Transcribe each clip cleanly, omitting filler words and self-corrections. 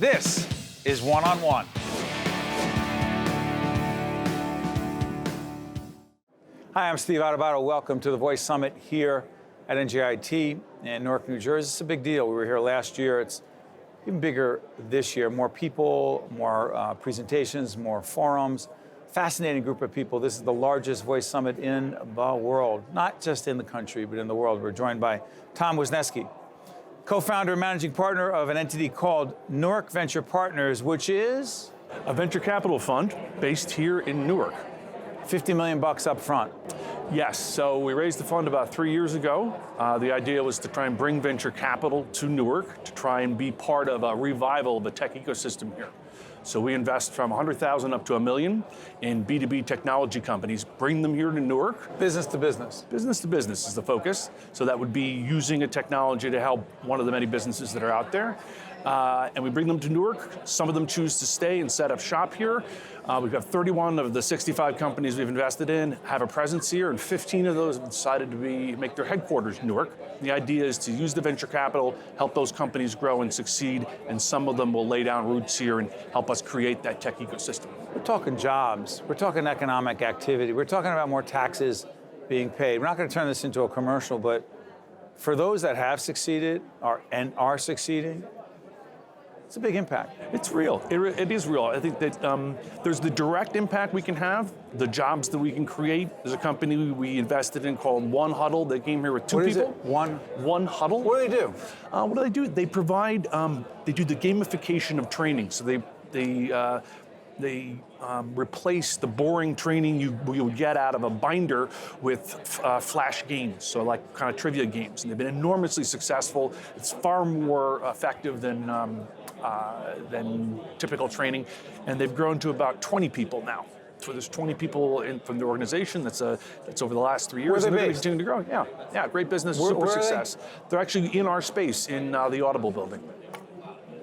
This is One on One. Hi, I'm Steve Adubato. Welcome to the Voice Summit here at NJIT in Newark, New Jersey. It's a big deal. We were here last year. It's even bigger this year. More people, more presentations, more forums. Fascinating group of people. This is the largest Voice Summit in the world, not just in the country, but in the world. We're joined by Tom Wisniewski, co-founder and managing partner of an entity called Newark Venture Partners, which is a venture capital fund based here in Newark. $50 million up front. Yes, so we raised the fund about 3 years ago. The idea was to try and bring venture capital to Newark to try and be part of a revival of the tech ecosystem here. So we invest from 100,000 up to $1 million in B2B technology companies, bring them here to Newark. Business to business. Business to business is the focus. So that would be using a technology to help one of the many businesses that are out there. And we bring them to Newark. Some of them choose to stay and set up shop here. We've got 31 of the 65 companies we've invested in have a presence here, and 15 of those have decided to make their headquarters in Newark. The idea is to use the venture capital, help those companies grow and succeed, and some of them will lay down roots here and help us create that tech ecosystem. We're talking jobs, we're talking economic activity, we're talking about more taxes being paid. We're not going to turn this into a commercial, but for those that have succeeded and are succeeding, it's a big impact. It's real. It is real. I think that there's the direct impact we can have, the jobs that we can create. There's a company we invested in called One Huddle. They came here with two people. What is it? One Huddle. What do they do? What do they do? They provide, they do the gamification of training. So they replace the boring training you would get out of a binder with flash games, so like kind of trivia games. And they've been enormously successful. It's far more effective than typical training, and they've grown to about 20 people now. So there's 20 people from the organization. That's over the last 3 years. Where are they and based? Continuing to grow. Yeah, great business, super success. They're actually in our space in the Audible building.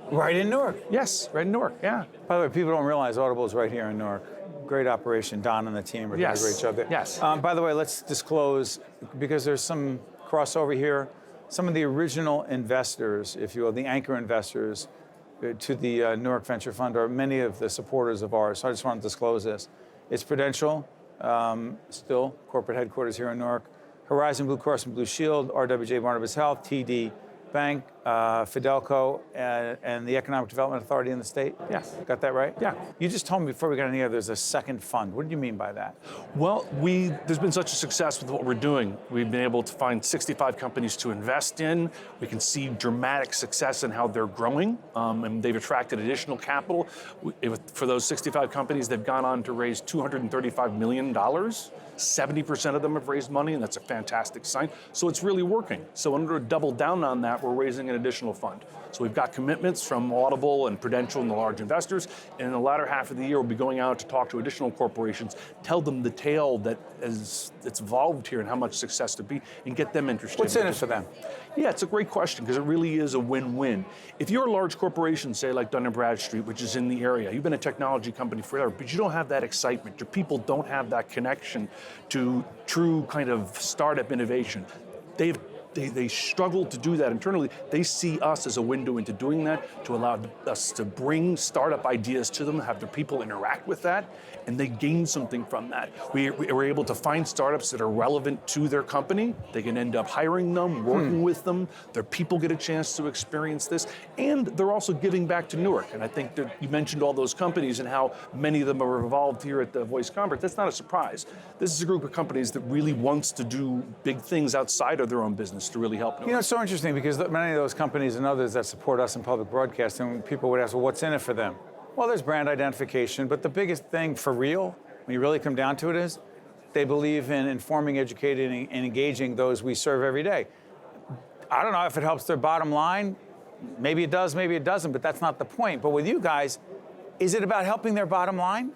Right in Newark? Yes, right in Newark, yeah. By the way, people don't realize Audible is right here in Newark. Great operation. Don and the team are doing a great job there. Yes. By the way, let's disclose, because there's some crossover here, some of the original investors, if you will, the anchor investors to the Newark Venture Fund are many of the supporters of ours. So I just want to disclose this. It's Prudential, still corporate headquarters here in Newark, Horizon Blue Cross and Blue Shield, RWJ Barnabas Health, TD Bank, Fidelco, and the Economic Development Authority in the state? Yes. Got that right? Yeah. You just told me before we got in here there's a second fund. What do you mean by that? Well, there's been such a success with what we're doing. We've been able to find 65 companies to invest in. We can see dramatic success in how they're growing, and they've attracted additional capital. For those 65 companies, they've gone on to raise $235 million. 70% of them have raised money, and that's a fantastic sign. So it's really working. So in order to double down on that, we're raising an additional fund. So we've got commitments from Audible and Prudential and the large investors, and in the latter half of the year, we'll be going out to talk to additional corporations, tell them the tale that's evolved here and how much success to be, and get them interested. What's in it for them? Yeah, it's a great question, because it really is a win-win. If you're a large corporation, say like Dun & Bradstreet, which is in the area, you've been a technology company forever, but you don't have that excitement. Your people don't have that connection to true kind of startup innovation. They struggle to do that internally. They see us as a window into doing that, to allow us to bring startup ideas to them, have their people interact with that, and they gain something from that. We're able to find startups that are relevant to their company. They can end up hiring them, working with them. Their people get a chance to experience this, and they're also giving back to Newark. And I think that you mentioned all those companies and how many of them are involved here at the Voice Conference. That's not a surprise. This is a group of companies that really wants to do big things outside of their own business to really help Newark. You know, it's so interesting because many of those companies and others that support us in public broadcasting, people would ask, well, what's in it for them? Well, there's brand identification, but the biggest thing for real, when you really come down to it, is they believe in informing, educating, and engaging those we serve every day. I don't know if it helps their bottom line. Maybe it does, maybe it doesn't, but that's not the point. But with you guys, is it about helping their bottom line?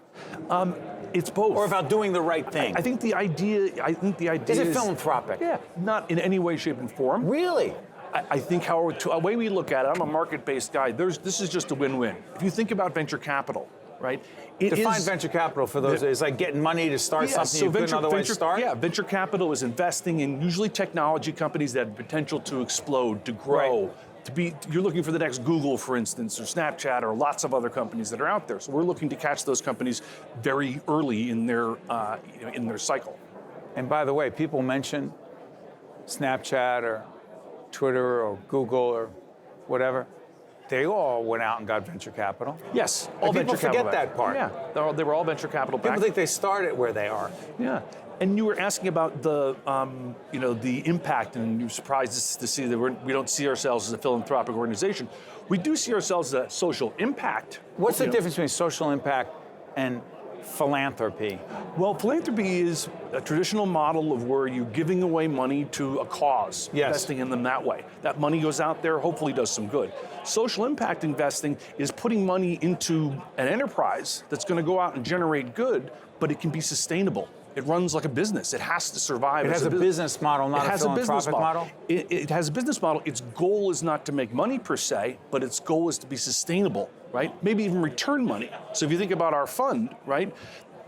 It's both. Or about doing the right thing? I think the idea is it philanthropic? Yeah, not in any way, shape, and form. Really? I think a way we look at it, I'm a market-based guy, this is just a win-win. If you think about venture capital, right? Define venture capital for those. It's like getting money to start something you couldn't otherwise start? Yeah, venture capital is investing in usually technology companies that have potential to explode, to grow, you're looking for the next Google, for instance, or Snapchat, or lots of other companies that are out there. So we're looking to catch those companies very early in their cycle. And by the way, people mention Snapchat or Twitter or Google or whatever. They all went out and got venture capital. Yes, all all venture venture capital. capital. People forget that part. Yeah, they were all venture capital backed. People think they started where they are. Yeah, and you were asking about the the impact, and you're surprised to see that we don't see ourselves as a philanthropic organization. We do see ourselves as a social impact. What's the difference between social impact and philanthropy? Well, philanthropy is a traditional model of where you're giving away money to a cause, investing in them that way. That money goes out there, hopefully does some good. Social impact investing is putting money into an enterprise that's going to go out and generate good, but it can be sustainable. It runs like a business. It has to survive. It has a business model, not a philanthropic model? It has a business model. Its goal is not to make money per se, but its goal is to be sustainable, right? Maybe even return money. So if you think about our fund, right,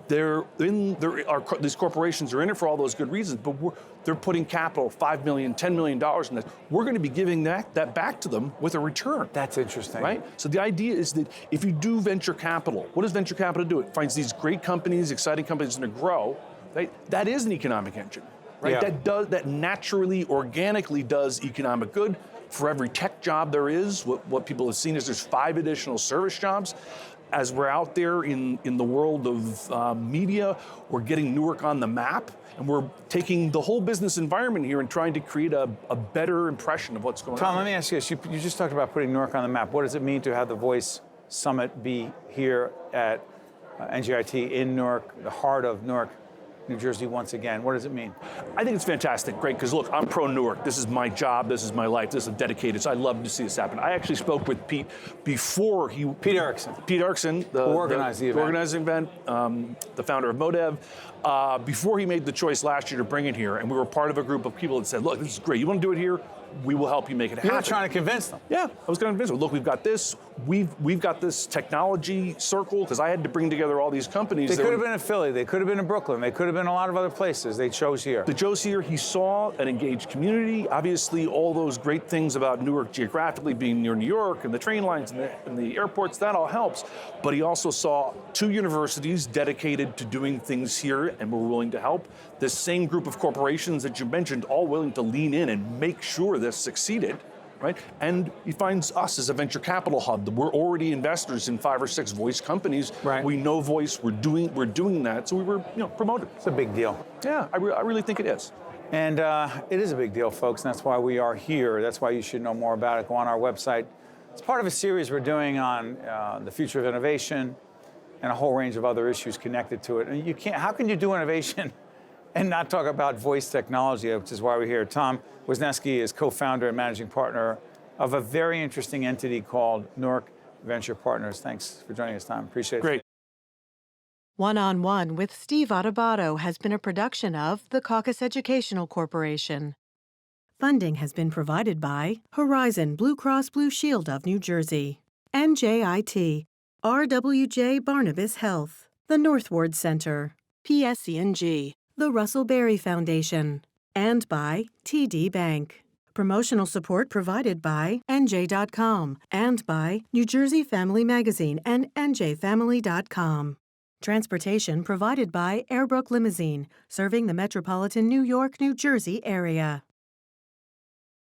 these corporations are in it for all those good reasons, but they're putting capital, $5 million, $10 million in this. We're going to be giving that back to them with a return. That's interesting. Right? So the idea is that if you do venture capital, what does venture capital do? It finds these great companies, exciting companies to grow. Right? That is an economic engine. Right? Yeah. That naturally, organically does economic good. For every tech job there is, what people have seen is there's 5 additional service jobs. As we're out there in the world of media, we're getting Newark on the map, and we're taking the whole business environment here and trying to create a better impression of what's going on. Tom, let me ask you this. You just talked about putting Newark on the map. What does it mean to have the Voice Summit be here at NJIT in Newark, the heart of Newark, New Jersey once again? What does it mean? I think it's fantastic, great, because look, I'm pro Newark. This is my job, this is my life, this is dedicated, so I love to see this happen. I actually spoke with Pete before he... Pete Erickson. Pete Erickson, who organized the event. The founder of Modev, before he made the choice last year to bring it here, and we were part of a group of people that said, look, this is great, you want to do it here? We will help you make it happen. You were trying to convince them. Yeah, I was going to convince them. Look, we've got this. We've got this technology circle, because I had to bring together all these companies. They could have been in Philly. They could have been in Brooklyn. They could have been a lot of other places. They chose here. They chose here. He saw an engaged community. Obviously, all those great things about Newark geographically being near New York and the train lines and the airports, that all helps. But he also saw 2 universities dedicated to doing things here and were willing to help. This same group of corporations that you mentioned, all willing to lean in and make sure this succeeded. Right? And he finds us as a venture capital hub. We're already investors in 5 or 6 voice companies. Right. We know voice. We're doing that. So we were promoted. It's a big deal. Yeah, I really think it is. And it is a big deal, folks, and that's why we are here. That's why you should know more about it. Go on our website. It's part of a series we're doing on the future of innovation and a whole range of other issues connected to it. And how can you do innovation and not talk about voice technology, which is why we're here? Tom Wisniewski is co-founder and managing partner of a very interesting entity called Newark Venture Partners. Thanks for joining us, Tom. Appreciate it. Great. One-on-One with Steve Adubato has been a production of the Caucus Educational Corporation. Funding has been provided by Horizon Blue Cross Blue Shield of New Jersey, NJIT, RWJ Barnabas Health, the Northward Center, PSC&G, the Russell Berry Foundation, and by TD Bank. Promotional support provided by NJ.com and by New Jersey Family Magazine and NJFamily.com. Transportation provided by Airbrook Limousine, serving the metropolitan New York, New Jersey area.